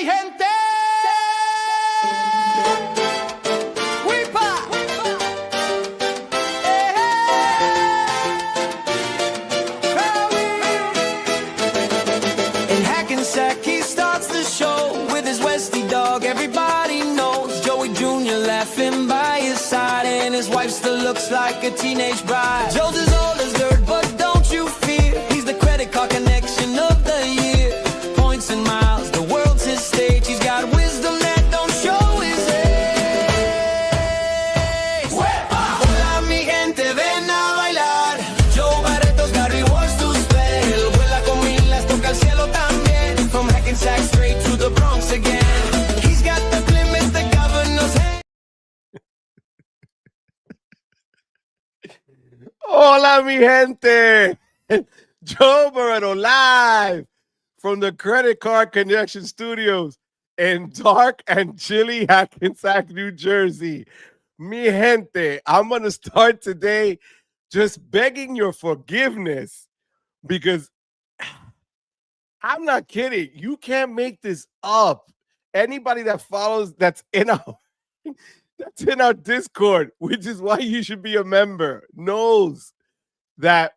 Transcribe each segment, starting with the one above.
mi gente. ¡Wipa! In Hackensack, he starts the show with his Westie dog. Everybody knows Joey Jr. laughing by his side, and his wife still looks like a teenage bride. Joe's as old as dirt, but don't you fear, he's the credit card connection of the year. Points and miles, the world's his stage. He's got wisdom that don't show his age. Hola mi gente, ven a bailar. Joe Barreto's got rewards to spend. Vuela con milas, toca el cielo también. From Hackensack straight to the Bronx again. He's got the limits, the governor's hand. Hola, mi gente. Joe Barreto live from the Credit Card Connection Studios in dark and chilly Hackensack, New Jersey. Mi gente, I'm going to start today just begging your forgiveness because I'm not kidding. You can't make this up. Anybody that follows that's in our Discord, which is why you should be a member, knows that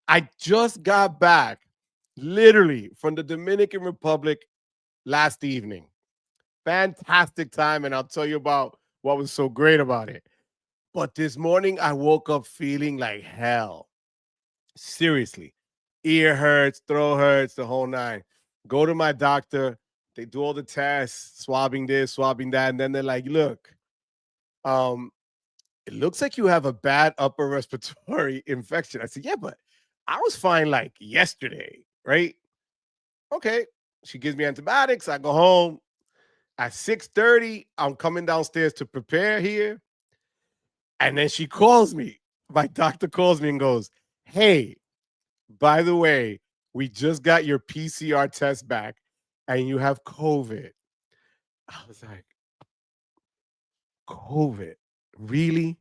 I just got back literally from the Dominican Republic last evening. Fantastic time, and I'll tell you about what was so great about it. But this morning, I woke up feeling like hell. Seriously. Ear hurts, throat hurts, the whole nine. Go to my doctor. They do all the tests, swabbing this, swabbing that, and then they're like, look, it looks like you have a bad upper respiratory infection. I said, yeah, but I was fine like yesterday, right? Okay. She gives me antibiotics. I go home. At 6:30, I'm coming downstairs to prepare here. And then she calls me. My doctor calls me and goes, hey, by the way, we just got your PCR test back and you have COVID. I was like, COVID? Really?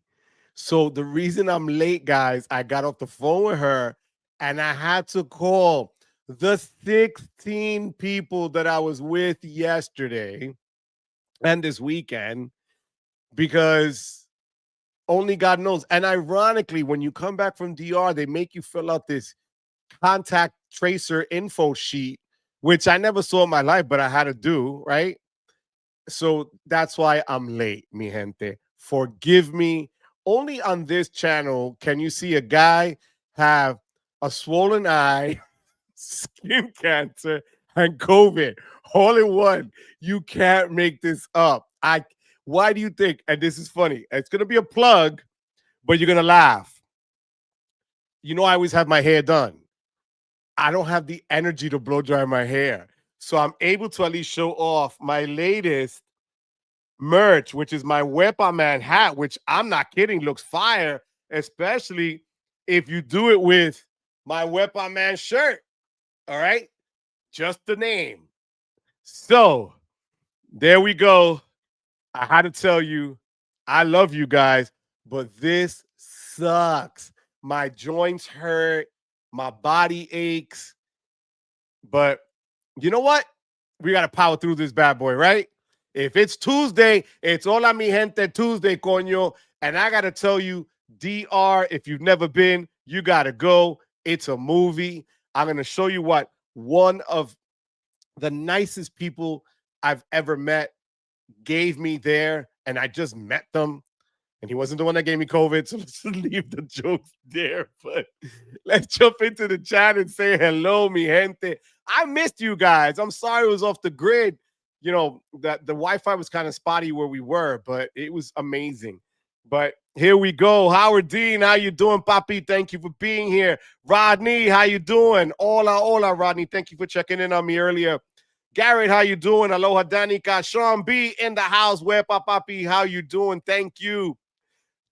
So the reason I'm late, guys, I got off the phone with her and I had to call the 16 people that I was with yesterday and this weekend because only God knows. And ironically, when you come back from DR, they make you fill out this contact tracer info sheet, which I never saw in my life, but I had to do, right? So that's why I'm late, mi gente. Forgive me. Only on this channel can you see a guy have a swollen eye, skin cancer, and COVID all in one. You can't make this up. Why do you think? And this is funny. It's gonna be a plug, but you're gonna laugh. You know, I always have my hair done. I don't have the energy to blow dry my hair. So I'm able to at least show off my latest merch, which is my Wepa Man hat, which I'm not kidding, looks fire, especially if you do it with my Wepa Man shirt. All right? Just the name. So there we go. I had to tell you, I love you guys, but this sucks. My joints hurt. My body aches. But you know what? We got to power through this bad boy, right? If it's Tuesday, it's Hola Mi Gente Tuesday, coño. And I got to tell you, DR, if you've never been, you got to go. It's a movie. I'm going to show you what one of the nicest people I've ever met gave me there. And I just met them. And he wasn't the one that gave me COVID, so let's leave the jokes there. But let's jump into the chat and say hello, mi gente. I missed you guys. I'm sorry it was off the grid. You know, that the Wi-Fi was kind of spotty where we were, but it was amazing. But here we go. Howard Dean, how you doing, Papi? Thank you for being here. Rodney, how you doing? Hola, hola, Rodney. Thank you for checking in on me earlier. Garrett, how you doing? Aloha, Danica. Sean B in the house. Where, Papi? How you doing? Thank you.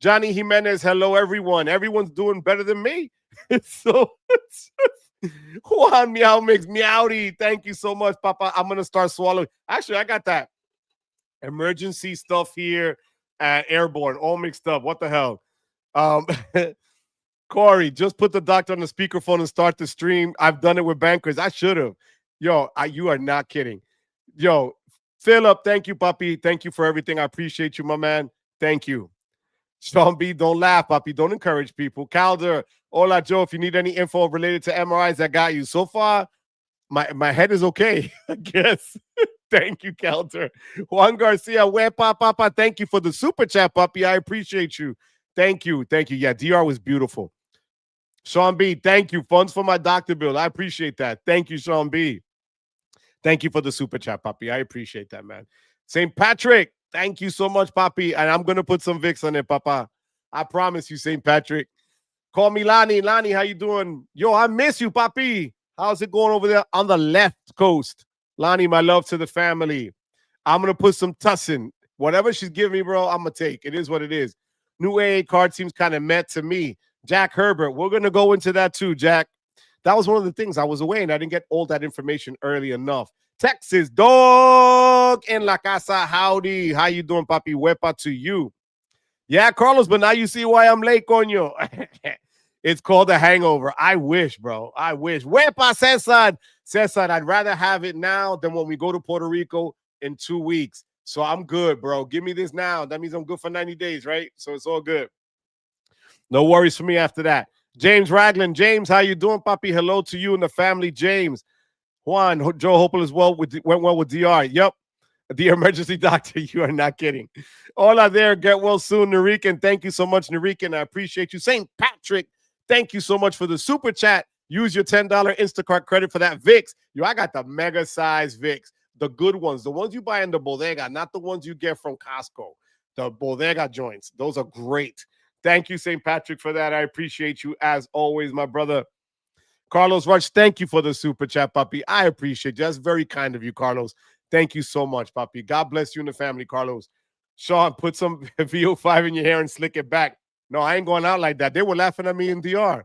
Johnny Jimenez, hello, everyone. Everyone's doing better than me. So, Juan Meow Mix, Meowdy, thank you so much, Papa. I'm going to start swallowing. Actually, I got that emergency stuff here at Airborne, all mixed up. What the hell? Corey, just put the doctor on the speakerphone and start the stream. I've done it with bankers. I should have. Yo, you are not kidding. Yo, Philip, thank you, puppy. Thank you for everything. I appreciate you, my man. Thank you. Sean B, don't laugh, puppy. Don't encourage people. Calder, hola, Joe. If you need any info related to MRIs, I got you. So far, my head is okay, I guess. Thank you, Calder. Juan Garcia, Wepa Papa, thank you for the super chat, puppy. I appreciate you. Thank you. Thank you. Yeah, DR was beautiful. Sean B, thank you. Funds for my doctor bill. I appreciate that. Thank you, Sean B. Thank you for the super chat, puppy. I appreciate that, man. St. Patrick, thank you so much, puppy. And I'm going to put some Vicks on it, papa. I promise you, St. Patrick. Call me Lani. Lani, how you doing? Yo, I miss you, papi. How's it going over there on the left coast? Lani, my love to the family. I'm going to put some tussin. Whatever she's giving me, bro, I'm going to take. It is what it is. New AA card seems kind of met to me. Jack Herbert, we're going to go into that too, Jack. That was one of the things. I was away and I didn't get all that information early enough. Texas, dog in La Casa. Howdy. How you doing, papi? Wepa to you. Yeah, Carlos, but now you see why I'm late, coño. It's called a hangover. I wish, bro. I wish. Wepa, Cesar. Cesar, I'd rather have it now than when we go to Puerto Rico in 2 weeks. So I'm good, bro. Give me this now. That means I'm good for 90 days, right? So it's all good. No worries for me after that. James Ragland. James, how you doing, papi? Hello to you and the family, James. Juan, Joe Hopel as well went well with DR. Yep. The emergency doctor. You are not kidding. Hola there. Get well soon, Narikan. Thank you so much, Narikan. I appreciate you. St. Patrick, thank you so much for the super chat. Use your $10 Instacart credit for that Vicks. Yo, I got the mega size Vicks. The good ones. The ones you buy in the bodega, not the ones you get from Costco. The bodega joints. Those are great. Thank you, St. Patrick, for that. I appreciate you as always, my brother. Carlos Rush, thank you for the super chat, papi. I appreciate you. That's very kind of you, Carlos. Thank you so much, papi. God bless you and the family, Carlos. Sean, put some VO5 in your hair and slick it back. No, I ain't going out like that. They were laughing at me in DR.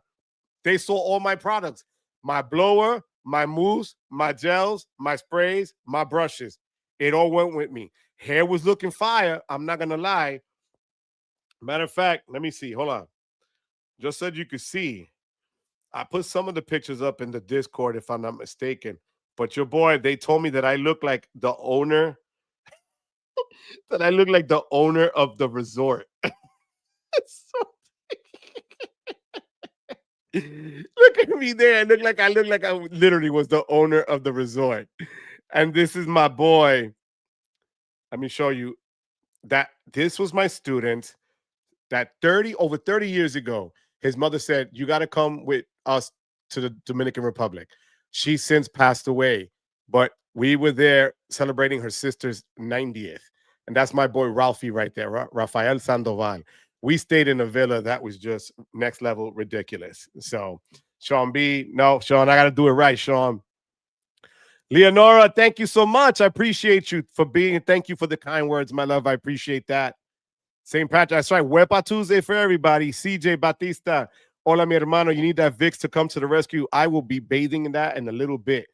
They saw all my products. My blower, my mousse, my gels, my sprays, my brushes. It all went with me. Hair was looking fire. I'm not going to lie. Matter of fact, let me see. Hold on. Just so you could see. I put some of the pictures up in the Discord, if I'm not mistaken. But your boy, they told me that I look like the owner, that I look like the owner of the resort. Look at me there. I look like I literally was the owner of the resort. And this is my boy. Let me show you that this was my student that over 30 years ago, his mother said, you got to come with us to the Dominican Republic. She since passed away, but we were there celebrating her sister's 90th. And that's my boy Ralphie right there, Rafael Sandoval. We stayed in a villa that was just next level ridiculous. So, Sean B, no, Sean, I got to do it right, Sean. Leonora, thank you so much. I appreciate you for being. Thank you for the kind words, my love. I appreciate that. St. Patrick, that's right. Wepa Tuesday for everybody. CJ Batista. Hola, mi hermano. You need that Vicks to come to the rescue. I will be bathing in that in a little bit.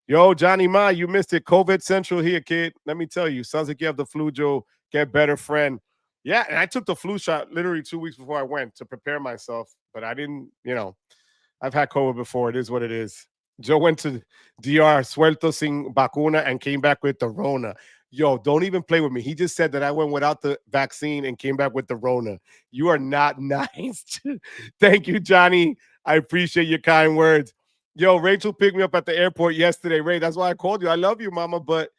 Yo, Johnny Ma, you missed it. COVID Central here, kid. Let me tell you. Sounds like you have the flu, Joe. Get better, friend. Yeah, and I took the flu shot literally 2 weeks before I went to prepare myself. But I didn't, I've had COVID before. It is what it is. Joe went to DR, suelto sin vacuna, and came back with the Rona. Yo, don't even play with me. He just said that I went without the vaccine and came back with the Rona. You are not nice. Thank you, Johnny. I appreciate your kind words. Yo, Rachel picked me up at the airport yesterday. Ray, that's why I called you. I love you, mama, but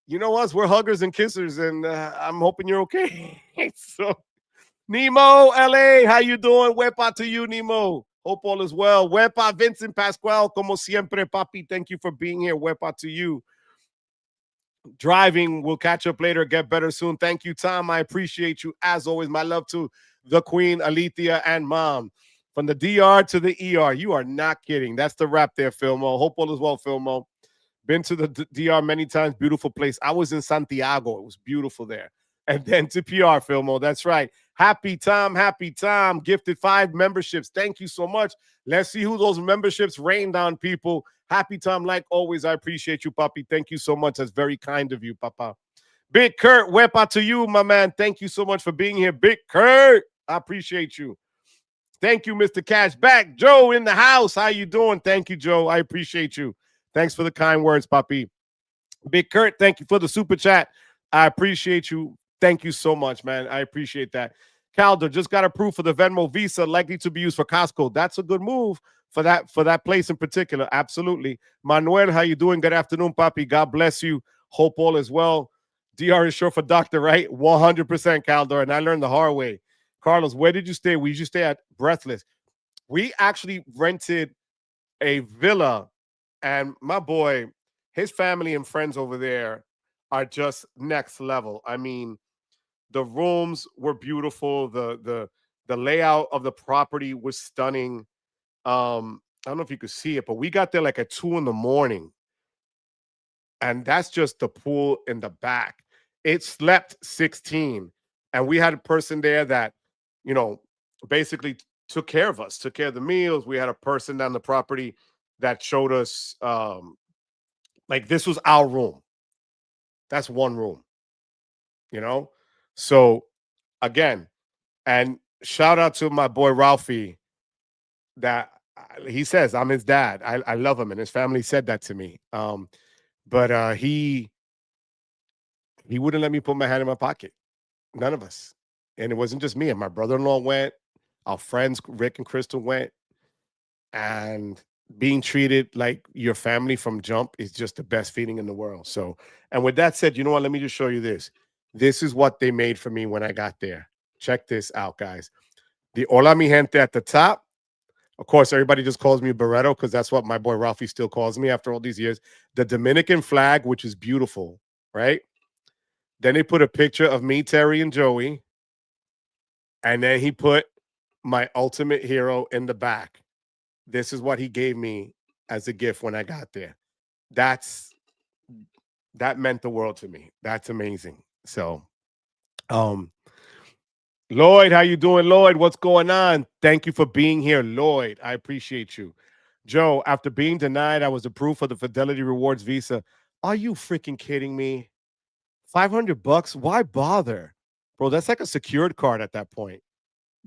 you know us. We're huggers and kissers, and I'm hoping you're okay. So, Nemo, LA, how you doing? Wepa to you, Nemo. Hope all is well. Wepa, Vincent Pascual, como siempre, papi. Thank you for being here. Wepa to you. Driving, we'll catch up later. Get better soon. Thank you, Tom. I appreciate you. As always, my love to the Queen, Alethea, and Mom. From the DR to the ER. You are not kidding. That's the wrap there, Filmo. Hope all is well, Filmo. Been to the DR many times. Beautiful place. I was in Santiago. It was beautiful there. And then to PR, Filmo. That's right. Happy Tom. Happy Tom. Gifted 5 memberships. Thank you so much. Let's see who those memberships rained on, people. Happy Tom, like always. I appreciate you, Papi. Thank you so much. That's very kind of you, Papa. Big Kurt, Wepa to you, my man. Thank you so much for being here. Big Kurt, I appreciate you. Thank you, Mr. Cashback. Joe in the house. How you doing? Thank you, Joe. I appreciate you. Thanks for the kind words, Papi. Big Kurt, thank you for the super chat. I appreciate you. Thank you so much, man. I appreciate that. Calder just got approved for the Venmo Visa, likely to be used for Costco. That's a good move for that place in particular. Absolutely. Manuel, how you doing? Good afternoon, Papi. God bless you. Hope all is well. DR is short for doctor, right? 100%, Calder. And I learned the hard way. Carlos, where did you stay? We used to stay at Breathless. We actually rented a villa, and my boy, his family and friends over there are just next level. I mean, the rooms were beautiful. The layout of the property was stunning. I don't know if you could see it, but we got there like at 2 in the morning, and that's just the pool in the back. It slept 16, and we had a person there that, you know, basically took care of us, took care of the meals. We had a person down the property that showed us, like, this was our room. That's one room, you know? So again, and shout out to my boy Ralphie that he says I'm his dad. I love him, and his family said that to me. But he wouldn't let me put my hand in my pocket. None of us. And it wasn't just me. And my brother-in-law went, our friends Rick and Crystal went, and being treated like your family from jump is just the best feeling in the world. So, and with that said, you know what? Let me just show you this. This is what they made for me when I got there. Check this out, guys. The Hola Mi Gente at the top. Of course, everybody just calls me Barreto because that's what my boy Ralphie still calls me after all these years. The Dominican flag, which is beautiful, right? Then they put a picture of me, Terry, and Joey. And then he put my ultimate hero in the back. This is what he gave me as a gift when I got there. That meant the world to me. That's amazing. So, Lloyd, how you doing, Lloyd? What's going on? Thank you for being here, Lloyd. I appreciate you. Joe, after being denied, I was approved for the Fidelity Rewards Visa. Are you freaking kidding me? $500? Why bother? Bro, that's like a secured card at that point.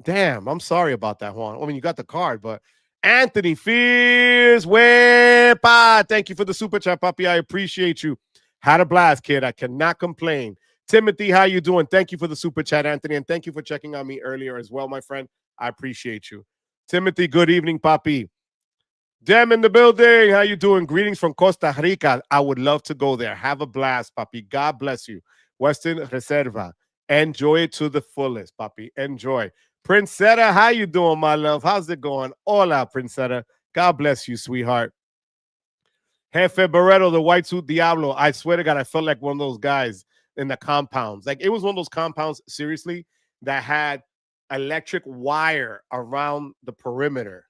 Damn, I'm sorry about that, Juan. I mean, you got the card, but Anthony Fears, wepa. Thank you for the super chat, Papi. I appreciate you. Had a blast, kid. I cannot complain. Timothy, how you doing? Thank you for the super chat, Anthony, and thank you for checking on me earlier as well, my friend. I appreciate you. Timothy, good evening, Papi. Dem in the building. How you doing? Greetings from Costa Rica. I would love to go there. Have a blast, Papi. God bless you. Western Reserva. Enjoy it to the fullest, Papi. Enjoy. Princetta, how you doing, my love? How's it going? Hola, Princetta. God bless you, sweetheart. Jefe Barreto, the white suit Diablo. I swear to God, I felt like one of those guys in the compounds. Like, it was one of those compounds, seriously, that had electric wire around the perimeter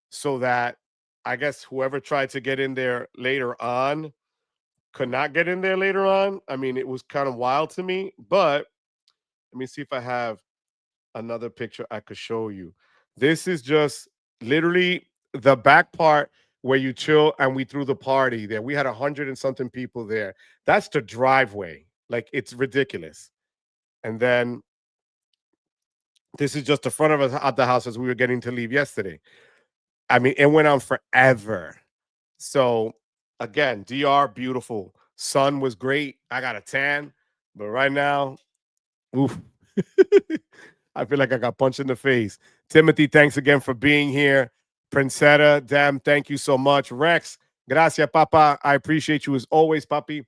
so that I guess whoever tried to get in there later on could not get in there later on. I mean, it was kind of wild to me, but let me see if I have another picture I could show you. This is just literally the back part where you chill, and we threw the party there. We had 100 and something people there. That's the driveway. Like, it's ridiculous. And then this is just the front of us at the house as we were getting to leave yesterday. I mean, it went on forever. So again, DR, beautiful. Sun was great. I got a tan, but right now, oof. I feel like I got punched in the face. Timothy, thanks again for being here. Princetta, damn, thank you so much. Rex, gracias, papa. I appreciate you as always, papi.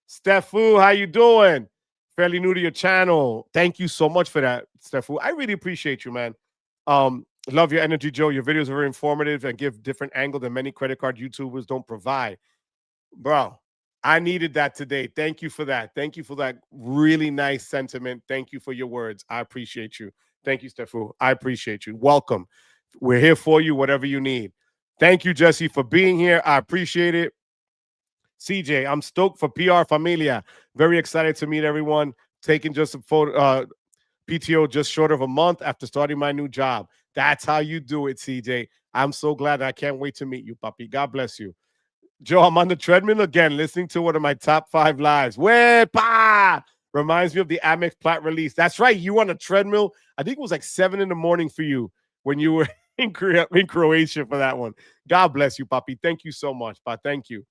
Stefu, how you doing? Fairly new to your channel. Thank you so much for that, Stefu. I really appreciate you, man. Love your energy, Joe. Your videos are very informative and give different angle than many credit card YouTubers don't provide. Bro, I needed that today. Thank you for that. Thank you for that really nice sentiment. Thank you for your words. I appreciate you. Thank you, Stefu. I appreciate you. Welcome. We're here for you, whatever you need. Thank you, Jesse, for being here. I appreciate it. CJ, I'm stoked for PR Familia. Very excited to meet everyone. Taking just a photo, PTO just short of a month after starting my new job. That's how you do it, CJ. I'm so glad. I can't wait to meet you, puppy. God bless you. Joe, I'm on the treadmill again, listening to one of my top 5 lives. Wepa! Reminds me of the Amex Plat release. That's right. You on a treadmill. I think it was like 7 in the morning for you when you were in Croatia for that one. God bless you, puppy. Thank you so much, pa. Thank you.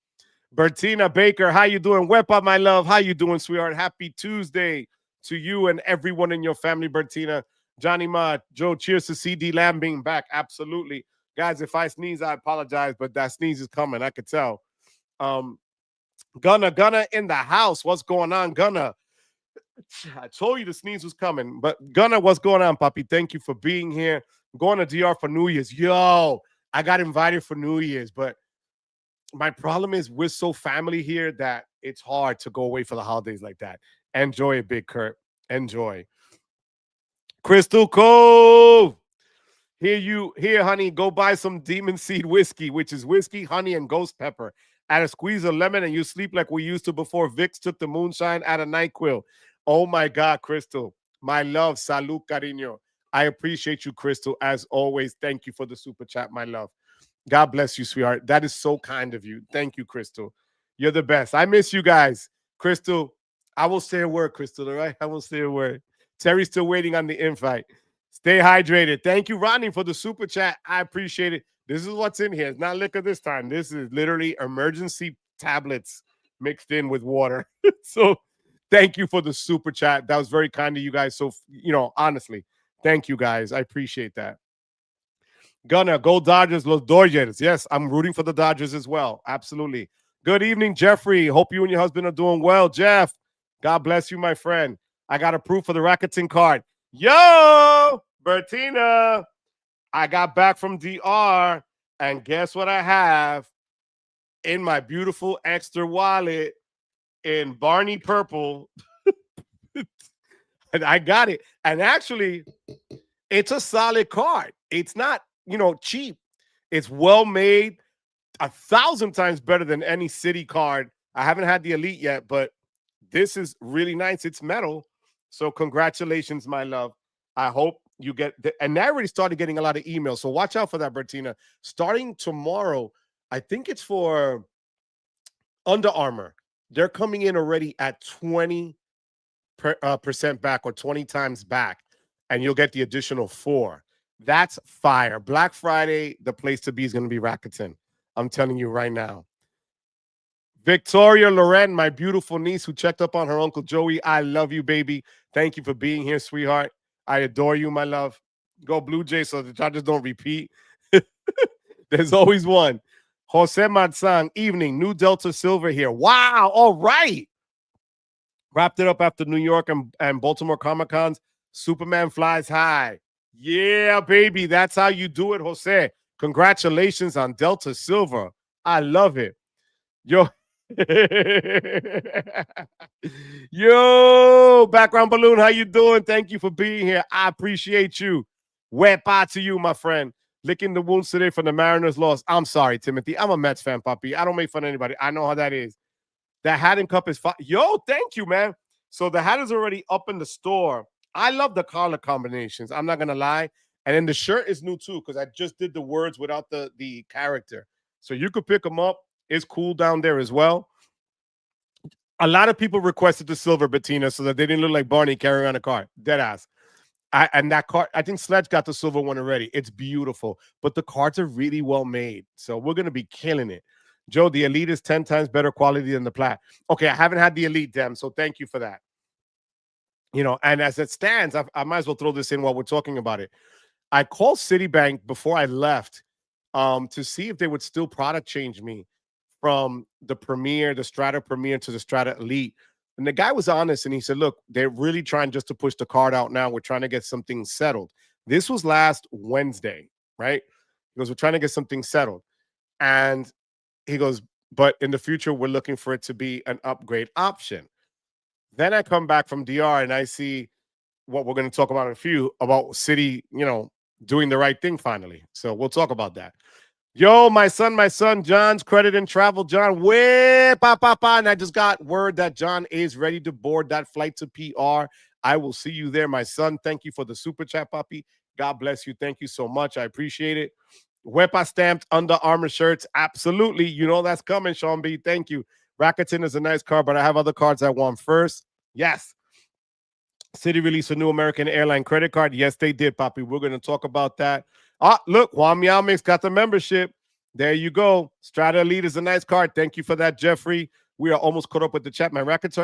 Bertina Baker, how you doing? Wepa, my love, how you doing, sweetheart? Happy Tuesday to you and everyone in your family, Bertina. Johnny Ma, Joe, cheers to CD Lamb being back. Absolutely. Guys, if I sneeze, I apologize, but that sneeze is coming. I could tell. Gunna in the house. What's going on, Gunna? I told you the sneeze was coming, but Gunna, what's going on, Papi? Thank you for being here. I'm going to DR for New Year's. Yo, I got invited for New Year's, but my problem is we're so family here that it's hard to go away for the holidays like that. Enjoy it, Big Kurt. Enjoy. Crystal Cove. Here, honey, go buy some Demon Seed whiskey, which is whiskey, honey, and ghost pepper. Add a squeeze of lemon, and you sleep like we used to before Vicks took the moonshine out of NyQuil. Oh my God, Crystal. My love, salud, cariño. I appreciate you, Crystal, as always. Thank you for the super chat, my love. God bless you, sweetheart. That is so kind of you. Thank you, Crystal. You're the best. I miss you guys. Crystal, I will say a word, Crystal, all right? I will say a word. Terry's still waiting on the invite. Stay hydrated. Thank you, Rodney, for the super chat. I appreciate it. This is what's in here. It's not liquor this time. This is literally emergency tablets mixed in with water. So thank you for the super chat. That was very kind of you guys. So, honestly, thank you guys. I appreciate that. Gunna, go Dodgers, Los Dodgers. Yes, I'm rooting for the Dodgers as well. Absolutely. Good evening, Jeffrey. Hope you and your husband are doing well. Jeff, God bless you, my friend. I got approved for the Rakuten card. Yo, Bertina, I got back from DR, and guess what I have in my beautiful Ekster wallet in Barney Purple? And I got it. And actually, it's a solid card. It's not, cheap. It's well made, 1,000 times better than any Citi card. I haven't had the Elite yet, but this is really nice. It's metal. So congratulations, my love. I hope you get and I already started getting a lot of emails. So watch out for that, Bertina. Starting tomorrow, I think it's for Under Armour. They're coming in already at 20% back or 20 times back, and you'll get the additional 4. That's fire. Black Friday, the place to be is going to be Rakuten. I'm telling you right now. Victoria Loren, my beautiful niece who checked up on her Uncle Joey. I love you, baby. Thank you for being here, sweetheart. I adore you, my love. Go Blue Jays so the Chargers don't repeat. There's always one. Jose Matsang, evening. New Delta Silver here. Wow. All right. Wrapped it up after New York and Baltimore Comic-Cons. Superman flies high. Yeah, baby. That's how you do it, Jose. Congratulations on Delta Silver. I love it. Yo. Yo, background balloon, how you doing? Thank you for being here. I appreciate you. Wepa to you, my friend. Licking the wounds today from the Mariners loss. I'm sorry, Timothy. I'm a Mets fan, puppy. I don't make fun of anybody. I know how that is. That hat and cup is fine. Yo, thank you, man. So the hat is already up in the store. I love the color combinations. I'm not gonna lie. And then the shirt is new too, because I just did the words without the character. So you could pick them up. It's cool down there as well. A lot of people requested the silver, Bettina, so that they didn't look like Barney carrying around a card. Dead ass. And that card, I think Sledge got the silver one already. It's beautiful, but the cards are really well made. So we're going to be killing it. Joe, the Elite is 10 times better quality than the Plat. Okay, I haven't had the Elite, Dem, so thank you for that. And as it stands, I might as well throw this in while we're talking about it. I called CitiBank before I left to see if they would still product change me from the Premier, the Strata Premier to the Strata Elite. And the guy was honest, and he said, look, they're really trying just to push the card out now. We're trying to get something settled. This was last Wednesday, right? He goes, we're trying to get something settled. And he goes, but in the future, we're looking for it to be an upgrade option. Then I come back from DR and I see what we're going to talk about in a few, about Citi, doing the right thing finally. So we'll talk about that. Yo, my son, John's Credit and Travel. John, where, papa, and I just got word that John is ready to board that flight to PR. I will see you there, my son. Thank you for the super chat, papi. God bless you. Thank you so much. I appreciate it. Wepa stamped Under Armour shirts. Absolutely. You know that's coming, Sean B. Thank you. Rakuten is a nice card, but I have other cards I want first. Yes. Citi released a new American Airline credit card. Yes, they did, papi. We're going to talk about that. Ah, look, Juan Miamix got the membership. There you go. Strata Elite is a nice card. Thank you for that, Jeffrey. We are almost caught up with the chat. My record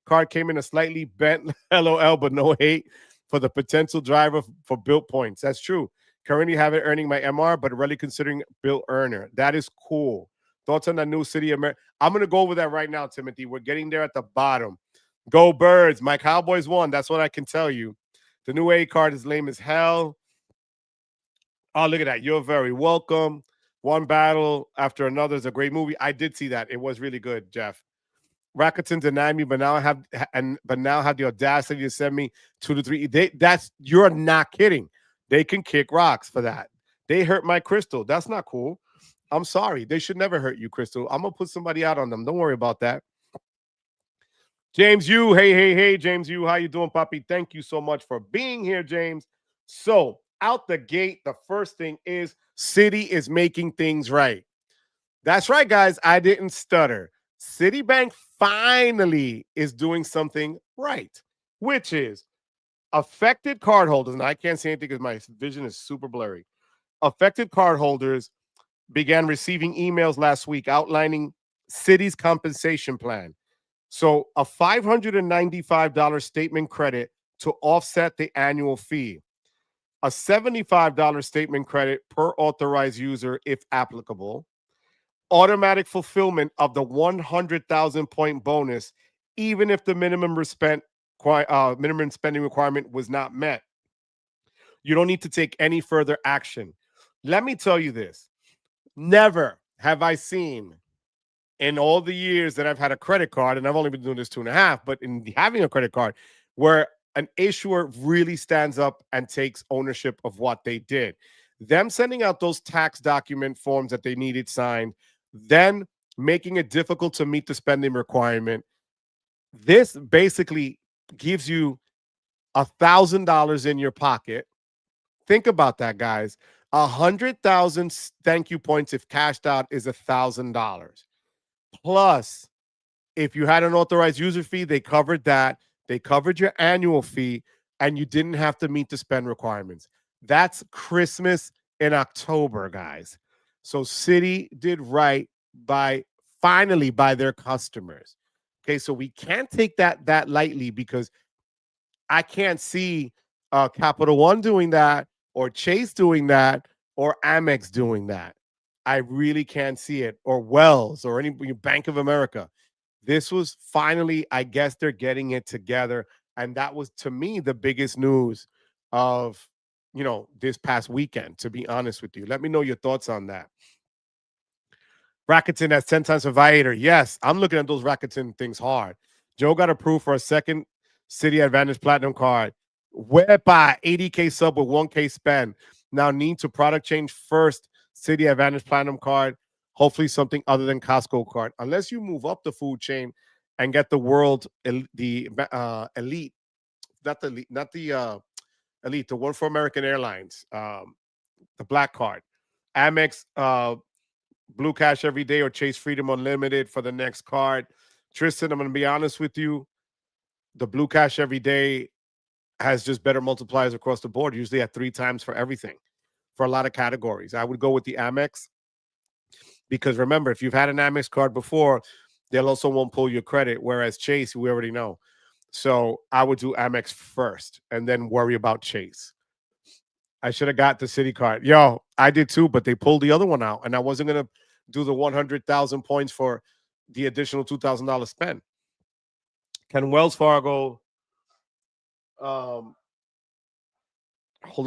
card came in a slightly bent LOL, but no hate for the potential driver for built points. That's true. Currently haven't earning my MR, but really considering built earner. That is cool. Thoughts on the new City America? I'm going to go over that right now, Timothy. We're getting there at the bottom. Go Birds. My Cowboys won. That's what I can tell you. The new A card is lame as hell. Oh, look at that. You're very welcome. One battle after another is a great movie. I did see that. It was really good, Jeff. Rakuten denied me, but now I have the audacity to send me 2 to 3. You're not kidding. They can kick rocks for that. They hurt my Crystal. That's not cool. I'm sorry. They should never hurt you, Crystal. I'm gonna put somebody out on them. Don't worry about that. James Yu, hey, James Yu, how you doing, Poppy? Thank you so much for being here, James. So out the gate, the first thing is Citi is making things right. That's right, guys. I didn't stutter. CitiBank finally is doing something right, which is affected cardholders. And I can't see anything because my vision is super blurry. Affected cardholders began receiving emails last week outlining Citi's compensation plan. So a $595 statement credit to offset the annual fee, a $75 statement credit per authorized user if applicable, automatic fulfillment of the 100,000 point bonus, even if the minimum spending requirement was not met. You don't need to take any further action. Let me tell you this. Never have I seen in all the years that I've had a credit card, and I've only been doing this 2.5, but in having a credit card, where an issuer really stands up and takes ownership of what they did. Them sending out those tax document forms that they needed signed, then making it difficult to meet the spending requirement. This basically gives you $1,000 in your pocket. Think about that, guys. 100,000 thank you points if cashed out is $1,000. Plus, if you had an authorized user fee, they covered that. They covered your annual fee, and you didn't have to meet the spend requirements. That's Christmas in October, guys. So Citi did right by their customers. Okay, so we can't take that lightly because I can't see Capital One doing that or Chase doing that or Amex doing that. I really can't see it, or Wells or any Bank of America. This was finally, I guess they're getting it together. And that was, to me, the biggest news of, this past weekend, to be honest with you. Let me know your thoughts on that. Rakuten has 10 times Viator. Yes, I'm looking at those Rakuten things hard. Joe got approved for a second Citi Advantage Platinum card. Wepa, 80K sub with 1K spend. Now need to product change first Citi Advantage Platinum card. Hopefully something other than Costco card. Unless you move up the food chain and get the world, the elite, not the elite, the one for American Airlines, the black card. Amex, Blue Cash every day, or Chase Freedom Unlimited for the next card. Tristan, I'm going to be honest with you. The Blue Cash every day has just better multipliers across the board, usually at 3 times for everything, for a lot of categories. I would go with the Amex because remember, if you've had an Amex card before, they'll also won't pull your credit, whereas Chase, we already know. So I would do Amex first and then worry about Chase. I should have got the Citi card. Yo, I did too, but they pulled the other one out, and I wasn't going to do the 100,000 points for the additional $2,000 spend. Can Wells Fargo hold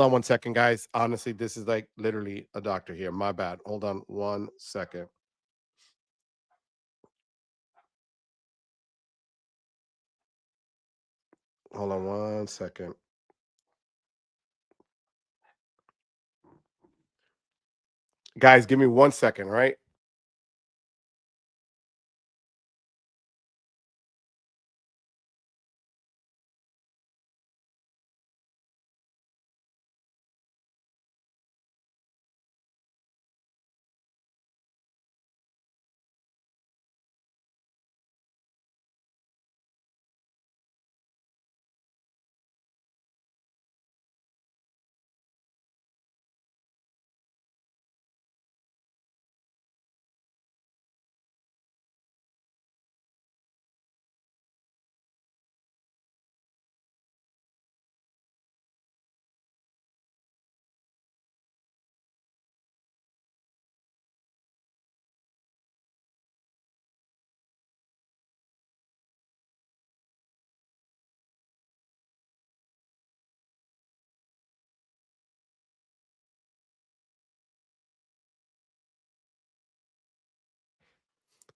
on one second, guys. Honestly, this is like literally a doctor here. My bad. Hold on 1 second. Hold on 1 second. Guys, give me 1 second, right?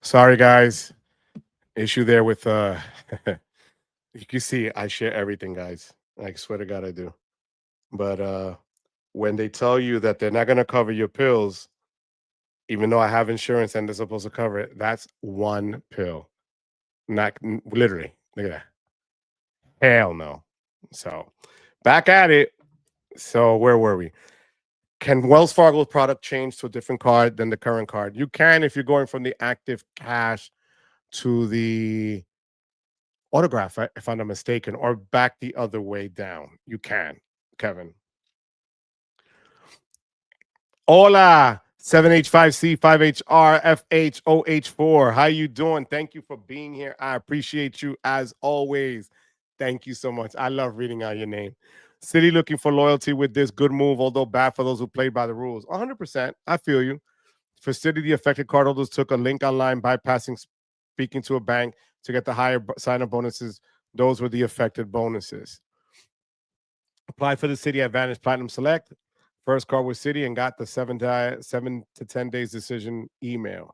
Sorry, guys. Issue there with you can see I share everything, guys. I swear to God I do. But when they tell you that they're not gonna cover your pills, even though I have insurance and they're supposed to cover it, that's one pill. Not literally. Look at that. Hell no. So back at it. So where were we? Can Wells Fargo's product change to a different card than the current card? You can if you're going from the active cash to the autograph, if I'm not mistaken, or back the other way down. You can, Kevin. Hola, 7H5C5HRFHOH4. How you doing? Thank you for being here. I appreciate you as always. Thank you so much. I love reading out your name. City looking for loyalty with this good move, although bad for those who played by the rules. 100%. I feel you. For Citi, the affected cardholders took a link online, bypassing speaking to a bank to get the higher sign-up bonuses. Those were the affected bonuses. Applied for the Citi Advantage Platinum Select. First card was Citi and got the 7 to 10 days decision email.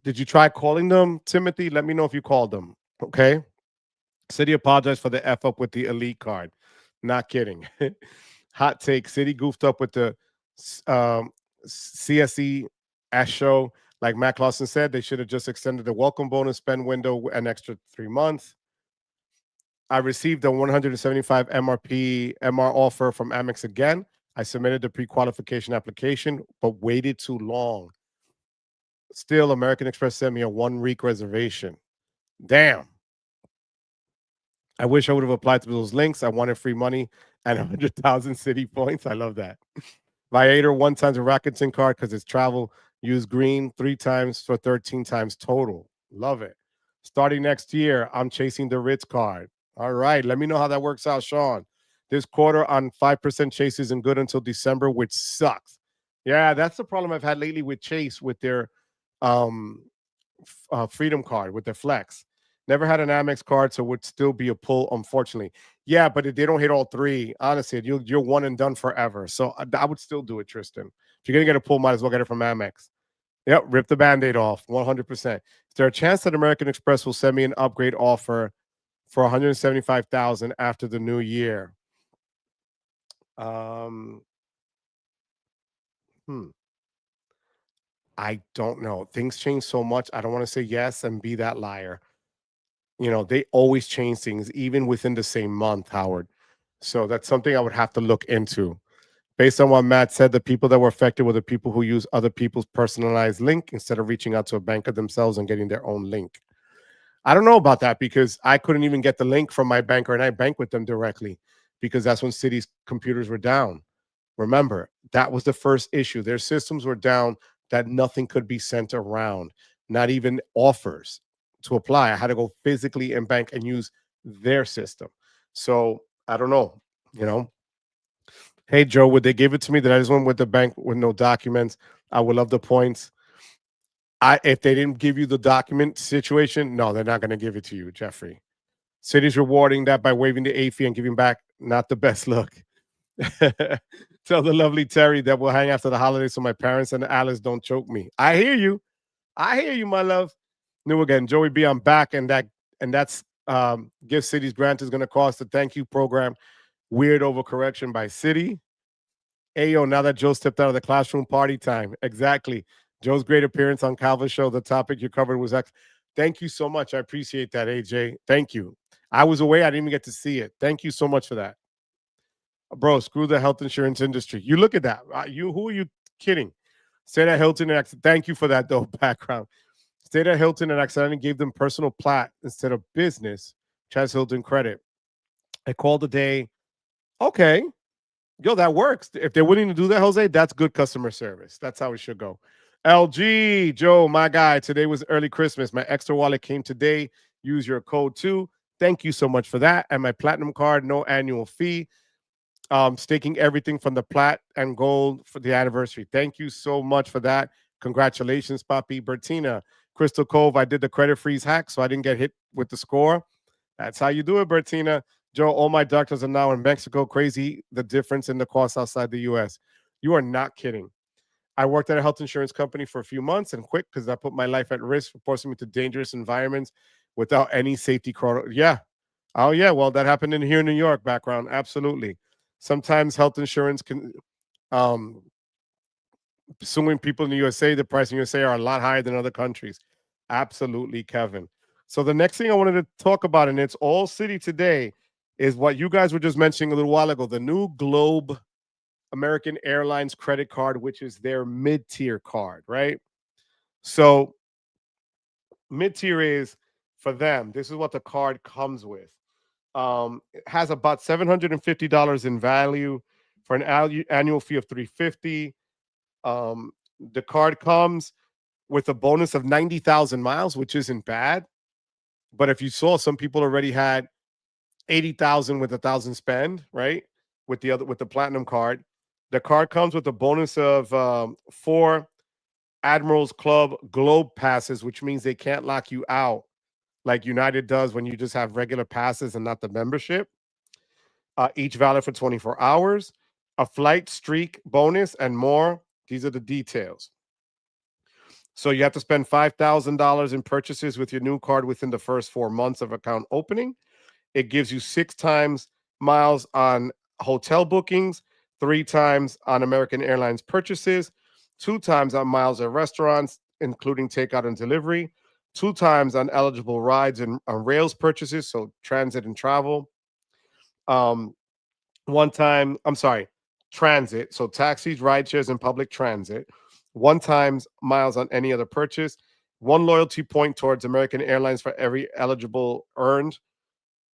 Did you try calling them, Timothy? Let me know if you called them. Okay. Citi apologized for the F up with the Elite card. Not kidding. Hot take. Citi goofed up with the CSE S show. Like Matt Clausen said, they should have just extended the welcome bonus spend window an extra 3 months. I received a 175 MRP MR offer from Amex again. I submitted the pre-qualification application, but waited too long. Still, American Express sent me a 1-week reservation. Damn. I wish I would have applied to those links. I wanted free money and 100,000 Citi points. I love that. Viator 1 times a Rakuten card because it's travel. Use green 3 times for 13 times total. Love it. Starting next year, I'm chasing the Ritz card. All right. Let me know how that works out, Sean. This quarter on 5% Chase isn't good until December, which sucks. Yeah, that's the problem I've had lately with Chase with their Freedom card, with their Flex. Never had an Amex card, so would still be a pull, unfortunately. Yeah, but if they don't hit all 3, honestly, you're one and done forever. So I would still do it, Tristan. If you're going to get a pull, might as well get it from Amex. Yep, rip the Band-Aid off, 100%. Is there a chance that American Express will send me an upgrade offer for 175,000 after the new year? I don't know. Things change so much. I don't want to say yes and be that liar. They always change things, even within the same month, Howard. So that's something I would have to look into. Based on what Matt said, the people that were affected were the people who use other people's personalized link instead of reaching out to a banker themselves and getting their own link. I don't know about that because I couldn't even get the link from my banker and I bank with them directly because that's when Citi's computers were down. Remember, that was the first issue. Their systems were down that nothing could be sent around, not even offers to apply. I had to go physically in bank and use their system. So I don't know, you know. Hey Joe, would they give it to me that I just went with the bank with no documents? I would love the points. If they didn't give you the document situation, no, they're not going to give it to you, Jeffrey. City's rewarding that by waiving the A fee and giving back. Not the best look. Tell the lovely Terry that we'll hang after the holidays so my parents and Alice don't choke me. I hear you. I hear you, my love. New again, Joey B. I'm back, and that's Gift City's grant is going to cost a thank you program. Weird overcorrection by Citi. Ayo, now that Joe stepped out of the classroom, party time. Exactly. Joe's great appearance on Calvin's show. The topic you covered was Thank you so much. I appreciate that, AJ. Thank you. I was away. I didn't even get to see it. Thank you so much for that. Bro, screw the health insurance industry. You look at that. Who are you kidding? Stayed at Hilton and thank you for that, though, background. Stayed at Hilton and accidentally gave them personal plat instead of business. Chaz Hilton credit. I called the day. Okay. Yo, that works. If they're willing to do that, Jose, that's good customer service. That's how it should go. LG, Joe, my guy, today was early Christmas. My Ekster wallet came today. Use your code too. Thank you so much for that. And my platinum card, no annual fee. Staking everything from the plat and gold for the anniversary. Thank you so much for that. Congratulations, Papi. Bertina, Crystal Cove, I did the credit freeze hack, so I didn't get hit with the score. That's how you do it, Bertina. Joe, all my doctors are now in Mexico. Crazy the difference in the cost outside the U.S. You are not kidding. I worked at a health insurance company for a few months and quit because I put my life at risk for forcing me to dangerous environments without any safety. Yeah. Oh, yeah. Well, that happened in here in New York background. Absolutely. Sometimes health insurance can, um, suing people in the USA, the price in USA are a lot higher than other countries. Absolutely, Kevin. So the next thing I wanted to talk about, and it's all Citi today, is what you guys were just mentioning a little while ago, the new Globe American Airlines credit card, which is their mid-tier card, right? So mid-tier is for them, this is what the card comes with. It has about $750 in value for an annual fee of $350. The card comes with a bonus of 90,000 miles, which isn't bad. But if you saw, some people already had 80,000 with 1,000 spend, right? With the platinum card. The card comes with a bonus of 4 Admirals Club Globe passes, which means they can't lock you out like United does when you just have regular passes and not the membership. Each valid for 24 hours, a flight streak bonus, and more. These are the details. So you have to spend $5,000 in purchases with your new card within the first 4 months of account opening. It gives you 6 times miles on hotel bookings, 3 times on American Airlines purchases, 2 times on miles at restaurants, including takeout and delivery, 2 times on eligible rides and on rails purchases, so transit and travel. Um, One time, I'm sorry, transit, so taxis, ride shares, and public transit. 1 times miles on any other purchase. 1 loyalty point towards American Airlines for every eligible earned.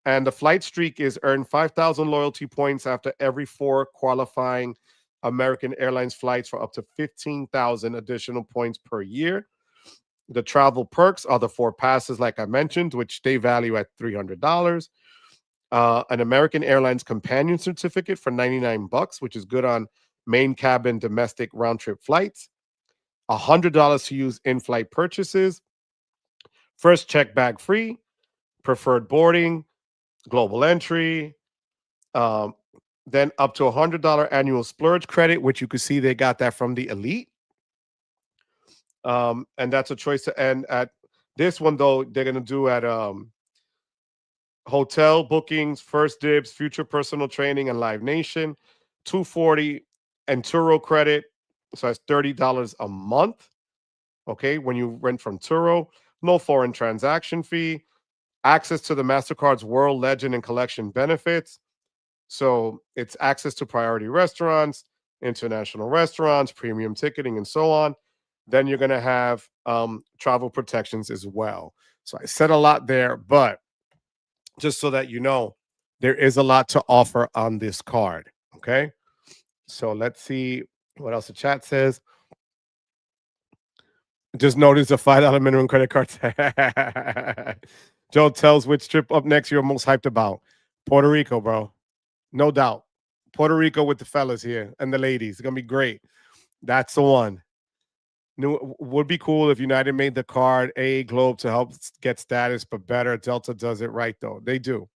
And the flight streak is earn 5,000 loyalty points after every 4 qualifying American Airlines flights for up to 15,000 additional points per year. The travel perks are the 4 passes, like I mentioned, which they value at $300. An American Airlines companion certificate for $99, which is good on main cabin domestic round trip flights. $100 to use in flight purchases. First check bag free. Preferred boarding. Global entry. Um, then up to $100 annual splurge credit, which you can see they got that from the Elite. And that's a choice to end at. This one, though, they're going to do at hotel bookings, First Dibs, Future Personal Training, and Live Nation. 240 and Turo credit. So that's $30 a month. Okay, when you rent from Turo, no foreign transaction fee, access to the MasterCard's World Legend and Collection benefits. So it's access to priority restaurants, international restaurants, premium ticketing, and so on. Then you're going to have travel protections as well. So I said a lot there, but just so that you know, there is a lot to offer on this card. Okay. So let's see what else the chat says. Just notice a $5 minimum credit card. Joe tells which trip up next you're most hyped about. Puerto Rico, bro. No doubt. Puerto Rico with the fellas here and the ladies. It's gonna be great. That's the one. New would be cool if United made the card AA Globe to help get status, but better. Delta does it right though. They do.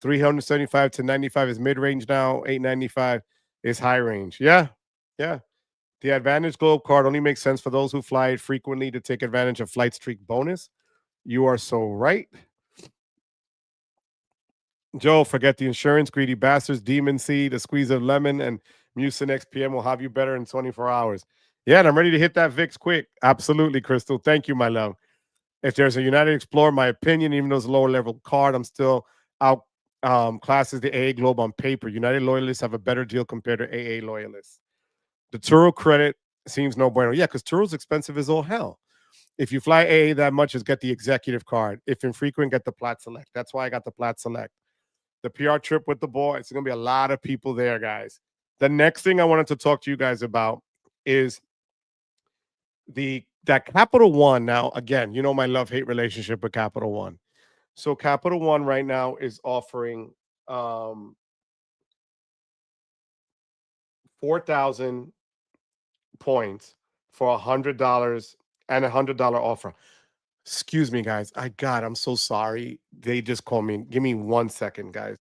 375 to 95 is mid range now. 895 is high range. Yeah, yeah. The Advantage Globe card only makes sense for those who fly it frequently to take advantage of flight streak bonus. You are so right. Joe, forget the insurance, greedy bastards, demon seed, a squeeze of lemon, and Mucin XPM will have you better in 24 hours. Yeah, and I'm ready to hit that VIX quick. Absolutely, Crystal. Thank you, my love. If there's a United Explorer, my opinion, even though it's a lower level card, I'm still out classes the AA Globe on paper. United loyalists have a better deal compared to AA loyalists. The Turo credit seems no bueno. Yeah, because Turo's expensive as all hell. If you fly AA that much, just get the executive card. If infrequent, get the Plat Select. That's why I got the Plat Select. The PR trip with the boys. It's going to be a lot of people there, guys. The next thing I wanted to talk to you guys about is that Capital One. Now, again, you know my love-hate relationship with Capital One. So Capital One right now is offering 4,000 points for $100 and $100 offer. Excuse me, guys. I'm so sorry. They just called me. Give me 1 second, guys.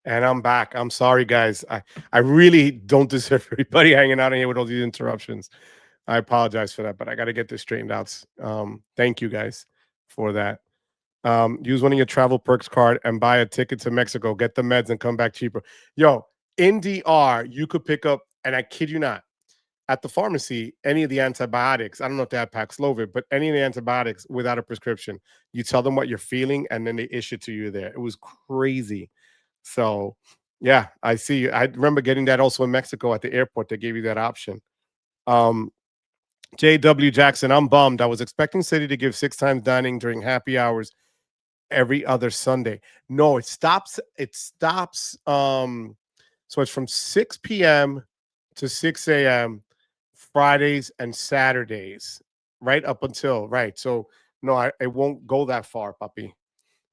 And I'm back. I'm sorry, guys. I really don't deserve everybody hanging out in here with all these interruptions. I apologize for that, but I got to get this straightened out. Thank you guys for that. Use one of your travel perks card and buy a ticket to Mexico. Get the meds and come back cheaper. Yo, in DR, you could pick up, and I kid you not, at the pharmacy, any of the antibiotics. I don't know if they have Paxlovid, but any of the antibiotics without a prescription. You tell them what you're feeling, and then they issue it to you there. It was crazy. So, yeah, I see. I remember getting that also in Mexico at the airport. They gave you that option. Um, JW Jackson, I'm bummed. I was expecting City to give 6 times dining during happy hours every other Sunday. No, it stops. It stops. So it's from 6 p.m. to 6 a.m. Fridays and Saturdays, right up until right. So no, it won't go that far, puppy.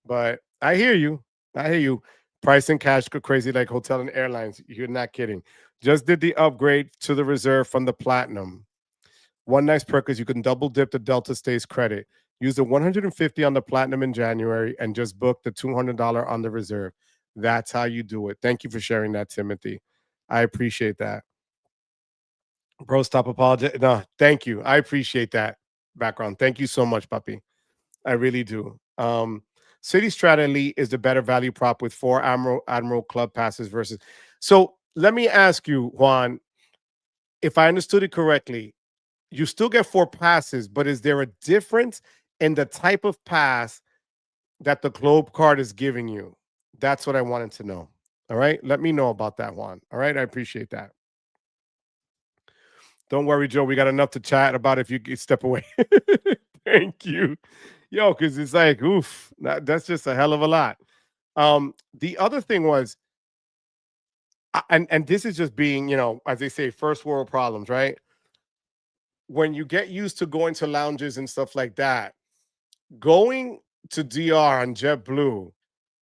But I hear you. I hear you. Price and cash go crazy like hotel and airlines. You're not kidding. Just did the upgrade to the reserve from the platinum. One nice perk is you can double dip the Delta Stays credit. Use the 150 on the platinum in January and just book the $200 on the reserve. That's how you do it. Thank you for sharing that, Timothy. I appreciate that. Bro, stop apologizing. No, thank you. I appreciate that background. Thank you so much, puppy. I really do. City Strata Elite is the better value prop with 4 Admiral Club passes versus. So let me ask you, Juan, if I understood it correctly, you still get 4 passes, but is there a difference in the type of pass that the Globe card is giving you? That's what I wanted to know. All right. Let me know about that, Juan. All right. I appreciate that. Don't worry, Joe. We got enough to chat about if you could step away. Thank you. Yo, because it's like, oof, that's just a hell of a lot. The other thing was, and this is just being, as they say, first world problems, right? When you get used to going to lounges and stuff like that, going to DR on JetBlue,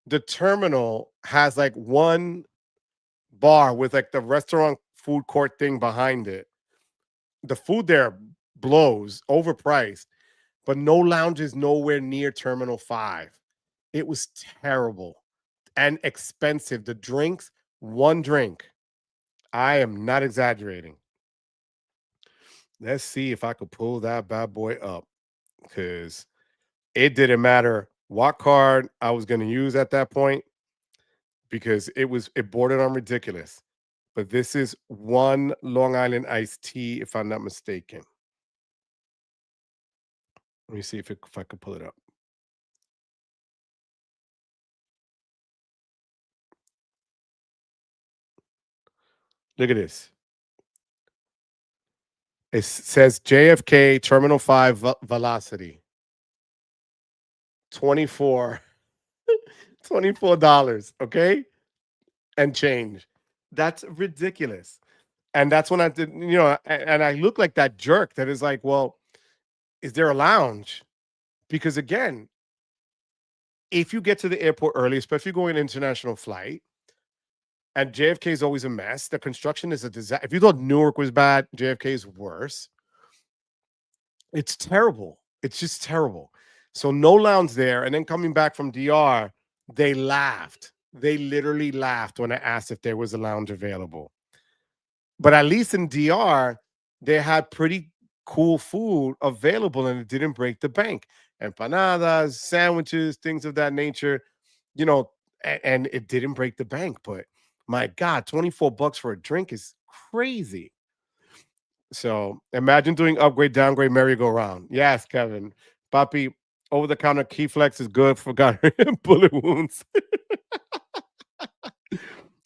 the terminal has like one bar with like the restaurant food court thing behind it. The food there blows, overpriced, but no lounges nowhere near Terminal 5. It was terrible and expensive. The drinks, one drink. I am not exaggerating. Let's see if I could pull that bad boy up because it didn't matter what card I was going to use at that point because it bordered on ridiculous. But this is one Long Island iced tea, if I'm not mistaken. Let me see if I could pull it up. Look at this. It says JFK Terminal 5 Velocity. 24 $24, okay? And change. That's ridiculous. And that's when I did, and I look like that jerk that is like, well, is there a lounge? Because again, if you get to the airport early, especially going an international flight, and JFK is always a mess. The construction is a disaster. If you thought Newark was bad, JFK is worse. It's terrible. It's just terrible. So no lounge there. And then coming back from DR, they laughed. They literally laughed when I asked if there was a lounge available. But at least in DR, they had pretty cool food available and it didn't break the bank. Empanadas, sandwiches, things of that nature, and it didn't break the bank. But my God, $24 for a drink is crazy. So imagine doing upgrade, downgrade, merry-go-round. Yes, Kevin. Papi, over-the-counter key flex is good for bullet wounds.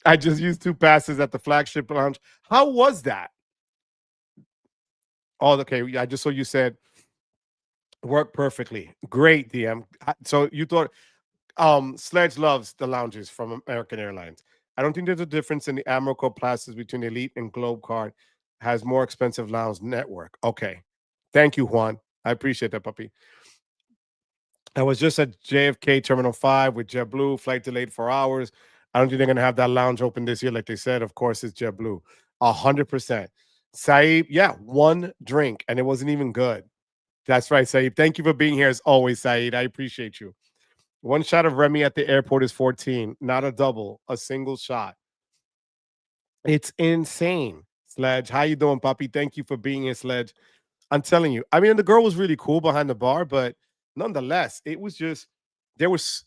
I just used 2 passes at the flagship lounge. How was that? Oh, okay. I just saw you said worked perfectly. Great, DM. So you thought Sledge loves the lounges from American Airlines. I don't think there's a difference in the Admiral Club classes between Elite and Globe Card. Has more expensive lounge network. Okay. Thank you, Juan. I appreciate that, puppy. I was just at JFK Terminal 5 with JetBlue, flight delayed 4 hours. I don't think they're going to have that lounge open this year, like they said. Of course, it's JetBlue. 100%. Saeed, yeah, one drink, and it wasn't even good. That's right, Saeed. Thank you for being here as always, Saeed. I appreciate you. One shot of Remy at the airport is 14, not a double, a single shot. It's insane. Sledge, how you doing, Poppy? Thank you for being here, Sledge. I'm telling you. I mean, the girl was really cool behind the bar, but nonetheless, it was just there was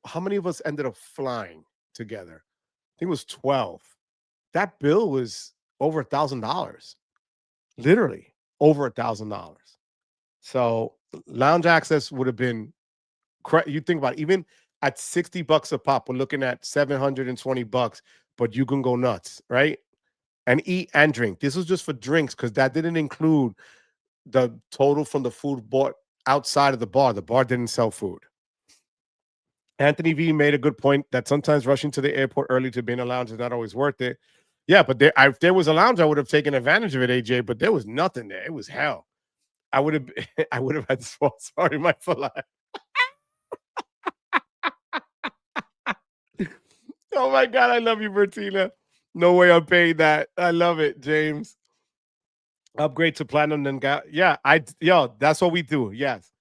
how many of us ended up flying together? I think it was 12. That bill was over $1,000. Literally over $1,000. So lounge access would have been you think about it, even at 60 bucks a pop, we're looking at 720 bucks, but you can go nuts, right? And eat and drink. This was just for drinks because that didn't include the total from the food bought outside of the bar. The bar didn't sell food. Anthony V made a good point that sometimes rushing to the airport early to be in a lounge is not always worth it. Yeah, but if there was a lounge, I would have taken advantage of it, AJ. But there was nothing there. It was hell. I would have, I would have had to swallow. Sorry, my for life. Oh my God, I love you, Bertina. No way I'm paying that. I love it, James. Upgrade to platinum, then yeah, that's what we do. Yes.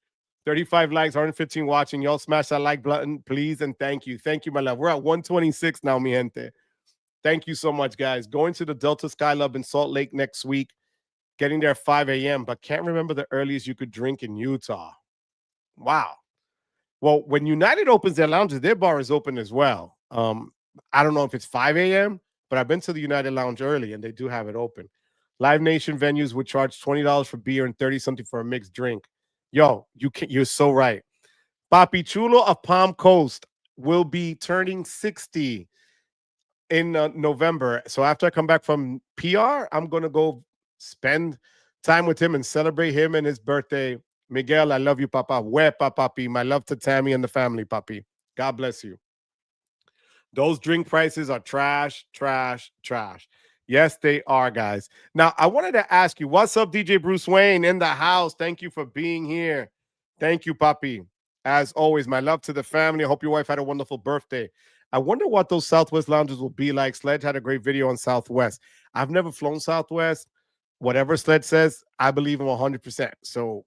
35 likes, 115 watching. Y'all smash that like button, please, and thank you. Thank you, my love. We're at 126 now, mi gente. Thank you so much, guys. Going to the Delta Skylab in Salt Lake next week. Getting there at 5 a.m., but can't remember the earliest you could drink in Utah. Wow. Well, when United opens their lounges, their bar is open as well. I don't know if it's 5 a.m., but I've been to the United Lounge early, and they do have it open. Live Nation venues would charge $20 for beer and 30 something for a mixed drink. Yo, you're so right. Papi Chulo of Palm Coast will be turning 60 in November. So after I come back from PR, I'm going to go spend time with him and celebrate him and his birthday. Miguel, I love you, Papa. Wepa, Papi. My love to Tammy and the family, Papi. God bless you. Those drink prices are trash, trash, trash. Yes, they are, guys. Now, I wanted to ask you, what's up, DJ Bruce Wayne in the house? Thank you for being here. Thank you, Papi. As always, my love to the family. I hope your wife had a wonderful birthday. I wonder what those Southwest lounges will be like. Sledge had a great video on Southwest. I've never flown Southwest. Whatever Sledge says, I believe him 100%. So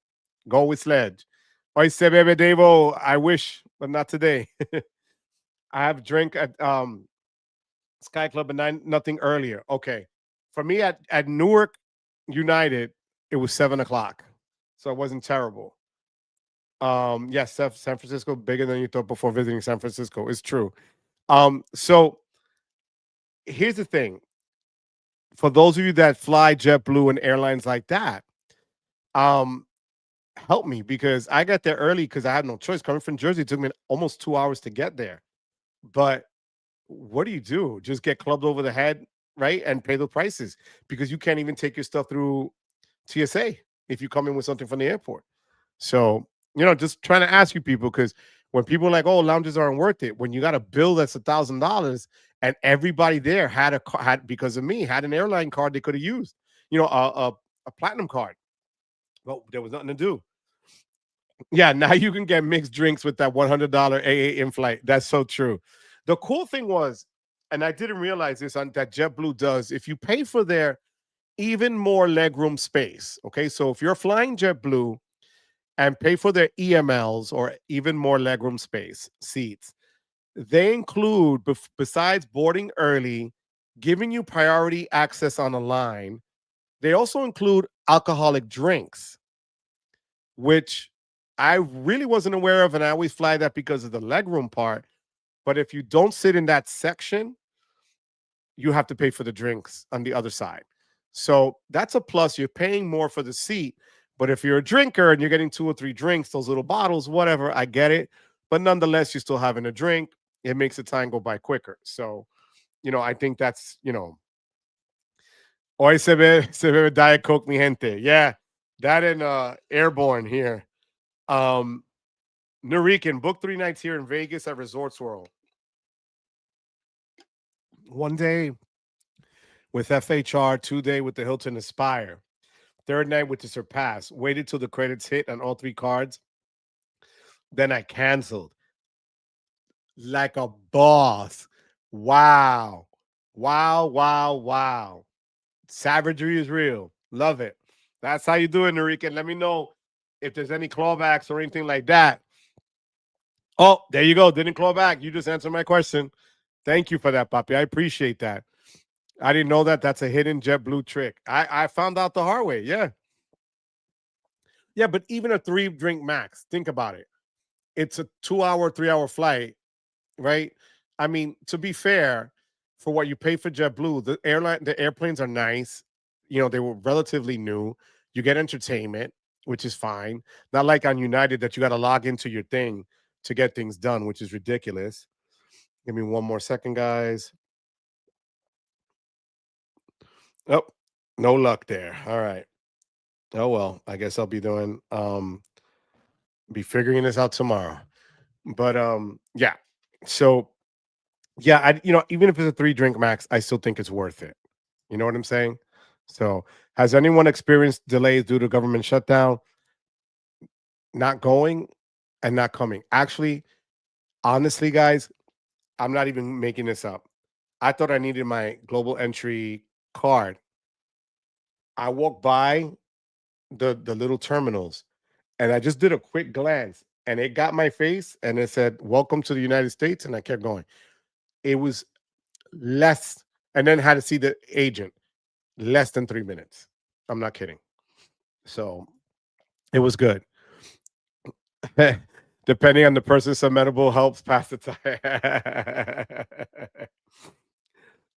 go with Sledge. Oy se bebe Devo. I wish, but not today. I have a drink at Sky Club at 9, nothing earlier. Okay. For me at Newark United, it was 7 o'clock. So it wasn't terrible. Yes, San Francisco bigger than you thought before visiting San Francisco. It's true. So here's the thing. For those of you that fly JetBlue and airlines like that, help me because I got there early because I had no choice. Coming from Jersey, it took me almost 2 hours to get there. But what do? Just get clubbed over the head, right? And pay the prices because you can't even take your stuff through TSA if you come in with something from the airport. So, just trying to ask you people because when people are like, oh, lounges aren't worth it, when you got a bill that's $1,000 and everybody there had because of me, had an airline card they could have used, a platinum card. Well, there was nothing to do. Yeah, now you can get mixed drinks with that $100 AA in flight. That's so true. The cool thing was, and I didn't realize this, that JetBlue does, if you pay for their even more legroom space, okay? So if you're flying JetBlue and pay for their EMLs or even more legroom space, seats, they include, besides boarding early, giving you priority access on a line, they also include alcoholic drinks, which I really wasn't aware of, and I always fly that because of the legroom part. But if you don't sit in that section, you have to pay for the drinks on the other side. So that's a plus. You're paying more for the seat. But if you're a drinker and you're getting 2 or 3 drinks, those little bottles, whatever, I get it. But nonetheless, you're still having a drink. It makes the time go by quicker. So, I think that's, Hoy se ve Diet Coke, mi gente. Yeah, that and Airborne here. Nurican, book 3 nights here in Vegas at Resorts World. One day with FHR, 2 day with the Hilton Aspire, 3rd night with the Surpass. Waited till the credits hit on all 3 cards. Then I canceled. Like a boss. Wow. Wow, wow, wow. Savagery is real. Love it. That's how you do it, Nurican. Let me know if there's any clawbacks or anything like that. Oh, there you go. Didn't claw back. You just answered my question. Thank you for that, Papi. I appreciate that. I didn't know that. That's a hidden JetBlue trick. I found out the hard way. Yeah. Yeah, but even a 3-drink max, think about it. It's a 2-hour, 3-hour flight, right? I mean, to be fair, for what you pay for JetBlue, the airplanes are nice. You know, they were relatively new. You get entertainment, which is fine. Not like on United that you got to log into your thing to get things done, which is ridiculous. Give me one more second, guys. Oh, no luck there. All right. Oh well, I guess I'll be figuring this out tomorrow. But yeah. So yeah, even if it's a 3-drink max, I still think it's worth it. You know what I'm saying? So, has anyone experienced delays due to government shutdown, not going and not coming? Actually, honestly, guys, I'm not even making this up. I thought I needed my global entry card. I walked by the little terminals and I just did a quick glance and it got my face and it said, "Welcome to the United States," and I kept going. It was less, and then had to see the agent. Less than 3 minutes. I'm not kidding. So it was good. Depending on the person, some edible helps pass the time.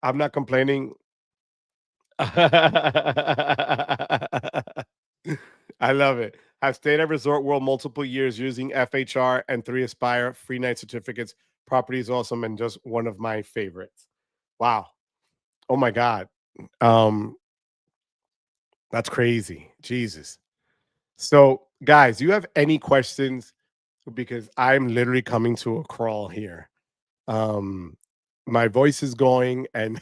I'm not complaining. I love it. I've stayed at Resort World multiple years using FHR and 3 Aspire free night certificates. Property is awesome and just one of my favorites. Wow. Oh my God. Um, that's crazy. Jesus. So, guys, do you have any questions? Because I'm literally coming to a crawl here. Um, my voice is going, and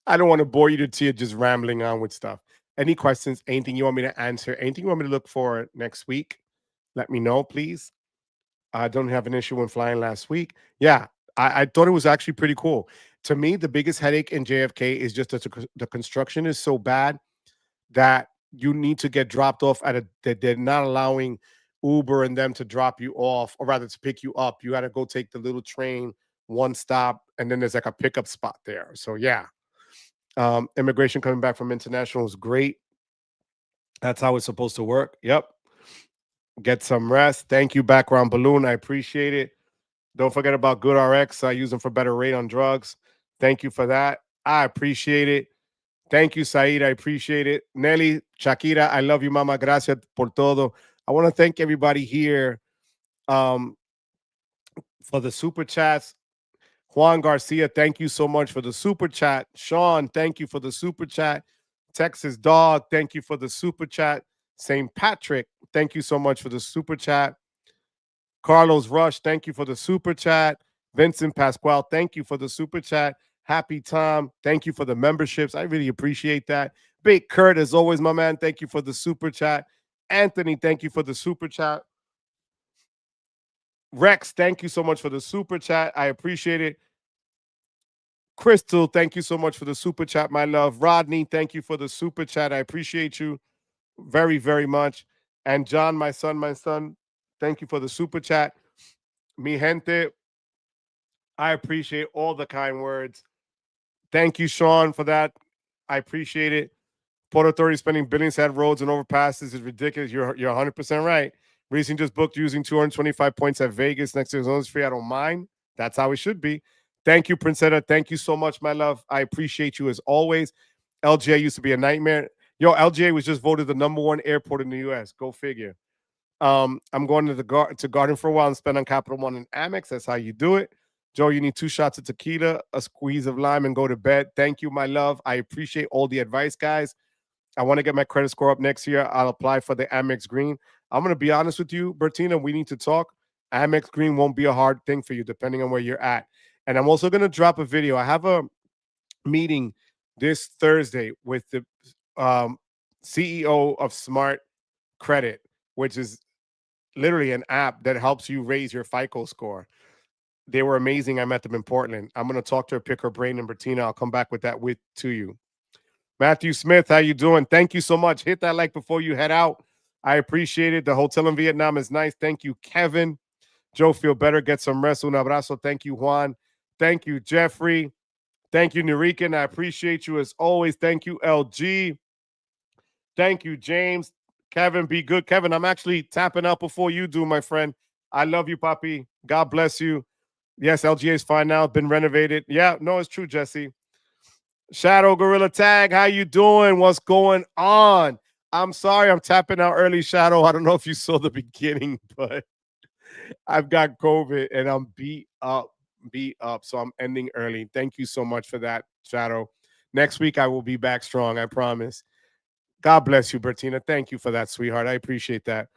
I don't want to bore you to tears just rambling on with stuff. Any questions? Anything you want me to answer? Anything you want me to look for next week? Let me know, please. I don't have an issue when flying last week. Yeah, I thought it was actually pretty cool. To me, the biggest headache in JFK is just that the construction is so bad that you need to get dropped off at that they're not allowing Uber and them to drop you off, or rather to pick you up. You got to go take the little train, one stop, and then there's like a pickup spot there. So yeah, immigration coming back from international is great. That's how it's supposed to work. Yep. Get some rest. Thank you, Background Balloon. I appreciate it. Don't forget about Good RX. I use them for better rate on drugs. Thank you for that. I appreciate it. Thank you, Said. I appreciate it. Nelly, Shakira, I love you, Mama. Gracias por todo. I want to thank everybody here um, for the super chats. Juan Garcia, thank you so much for the super chat. Sean, thank you for the super chat. Texas Dog, thank you for the super chat. St. Patrick, thank you so much for the super chat. Carlos Rush, thank you for the super chat. Vincent Pasquale, thank you for the super chat. Happy Tom, thank you for the memberships. I really appreciate that. Big Kurt, as always, my man, thank you for the super chat. Anthony, thank you for the super chat. Rex, thank you so much for the super chat. I appreciate it. Crystal, thank you so much for the super chat, my love. Rodney, thank you for the super chat. I appreciate you very, very much. And John, my son, thank you for the super chat. Mi gente, I appreciate all the kind words. Thank you, Sean, for that. I appreciate it. Port Authority spending billions at roads and overpasses is ridiculous. You're 100% right. Recently just booked using 225 points at Vegas next to his own free. I don't mind. That's how it should be. Thank you, Princetta. Thank you so much, my love. I appreciate you as always. LGA used to be a nightmare. Yo, LGA was just voted the #1 airport in the U.S. Go figure. I'm going to Garden for a while and spend on Capital One and Amex. That's how you do it. Joe, you need 2 shots of tequila, a squeeze of lime, and go to bed. Thank you, my love. I appreciate all the advice, guys. I want to get my credit score up next year. I'll apply for the Amex Green. I'm going to be honest with you, Bertina. We need to talk. Amex Green won't be a hard thing for you, depending on where you're at. And I'm also going to drop a video. I have a meeting this Thursday with the CEO of Smart Credit, which is literally an app that helps you raise your FICO score. They were amazing. I met them in Portland. I'm going to talk to her, pick her brain, and Bertina, I'll come back with that to you. Matthew Smith, how you doing? Thank you so much. Hit that like before you head out. I appreciate it. The hotel in Vietnam is nice. Thank you, Kevin. Joe, feel better. Get some rest. Un abrazo. Thank you, Juan. Thank you, Jeffrey. Thank you, Nurikan. I appreciate you as always. Thank you, LG. Thank you, James. Kevin, be good. Kevin, I'm actually tapping out before you do, my friend. I love you, Papi. God bless you. Yes, LGA is fine now. Been renovated. Yeah, no, it's true, Jesse. Shadow Gorilla Tag, how you doing? What's going on? I'm sorry I'm tapping out early, Shadow. I don't know if you saw the beginning, but I've got COVID and I'm beat up. So I'm ending early. Thank you so much for that, Shadow. Next week I will be back strong, I promise. God bless you, Bertina. Thank you for that, sweetheart. I appreciate that.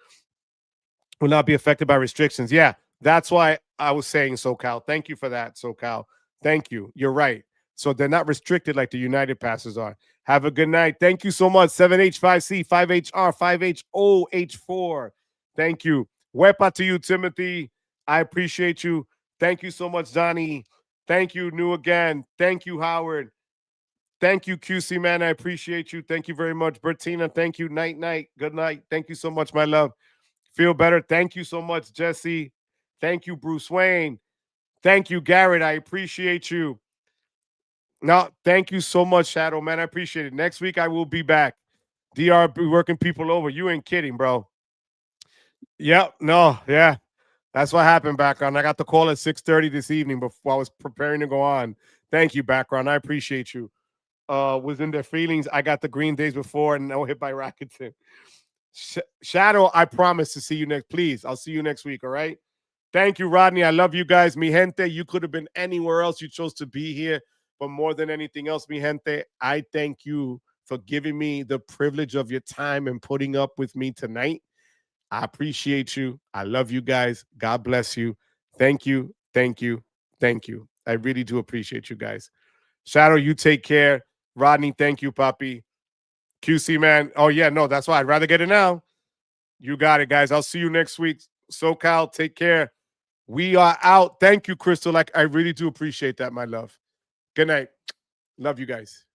Will not be affected by restrictions. Yeah, that's why I was saying SoCal. Thank you for that, SoCal. Thank you. You're right. So they're not restricted like the United passes are. Have a good night. Thank you so much. 7H5C, 5HR, 5HOH4. Thank you. Wepa to you, Timothy. I appreciate you. Thank you so much, Johnny. Thank you, New Again. Thank you, Howard. Thank you, QC man. I appreciate you. Thank you very much, Bertina. Thank you. Night, night. Good night. Thank you so much, my love. Feel better. Thank you so much, Jesse. Thank you, Bruce Wayne. Thank you, Garrett. I appreciate you. No, thank you so much, Shadow, man. I appreciate it. Next week, I will be back. DR be working people over. You ain't kidding, bro. Yep. No, yeah. That's what happened, background. I got the call at 6:30 this evening before I was preparing to go on. Thank you, background. I appreciate you. Was in their feelings. I got the green days before and no hit by Rakuten. Shadow, I promise to see you next. Please, I'll see you next week. All right. Thank you, Rodney. I love you guys. Mi gente, you could have been anywhere else. You chose to be here. But more than anything else, mi gente, I thank you for giving me the privilege of your time and putting up with me tonight. I appreciate you. I love you guys. God bless you. Thank you. Thank you. Thank you. I really do appreciate you guys. Shadow, you take care. Rodney, thank you, Papi. QC, man. Oh, yeah, no, that's why I'd rather get it now. You got it, guys. I'll see you next week. SoCal, take care. We are out. Thank you, Crystal. Like, I really do appreciate that, my love. Good night. Love you guys.